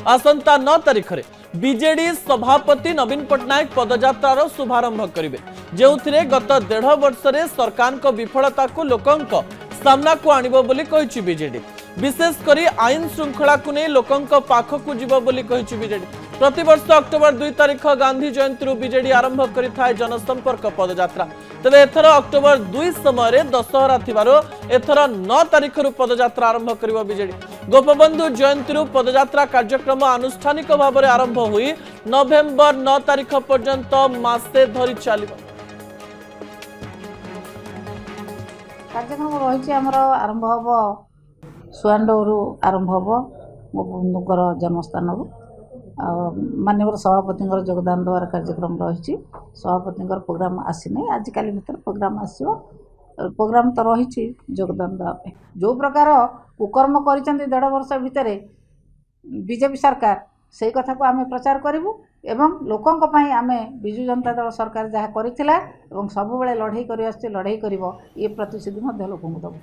आसंता 9 तारिख में बीजेडी सभापति नवीन पट्टनायक पदयात्रार शुभारंभ करेंगे जो गत 1.5 वर्ष रे सरकार को विफलता को लोकों सामना को आनिबो बोली कहिछि बीजेडी। विशेषकर आईन श्रृंखला को नहीं लोकों पाखक जीव बोली कहिछि बीजेडी। प्रतिवर्ष अक्टोबर 2 तारिख गांधी जयंती बीजेडी आरंभ करिथाय जनसंपर्क पदयात्रा। तेरे एथर अक्टोबर 2 समय दशहरा थिबारो एथर 9 तारिख पदयात्रा आरंभ करिवो बीजेडी। गोपबंधु जयंती पदयात्रा कार्यक्रम आनुष्ठानिक भाव में आरंभ हुई नवेम्बर 9 तारिख पर्यंत मासे धरी चलिबो। कार्यक्रम रही आरंभ हम सुआंडू आरंभ हम गोपबंधुकर जन्मस्थान माननीय सभापति योगदान द्वार कार्यक्रम रही सभापति प्रोग्राम आसीना आजिकल भर प्रोग्राम आसो प्रोग्राम तो रही योगदान देवाई जो प्रकार कुकर्म कर 1.5 वर्ष भितर बीजेपी सरकार से कथा को आम प्रचार करूँ एवं लोकों आम विजु जनता दल सरकार जहाँ कर सब लड़ाई कर लड़ाई कर ये प्रतिश्रुति लोक दबू।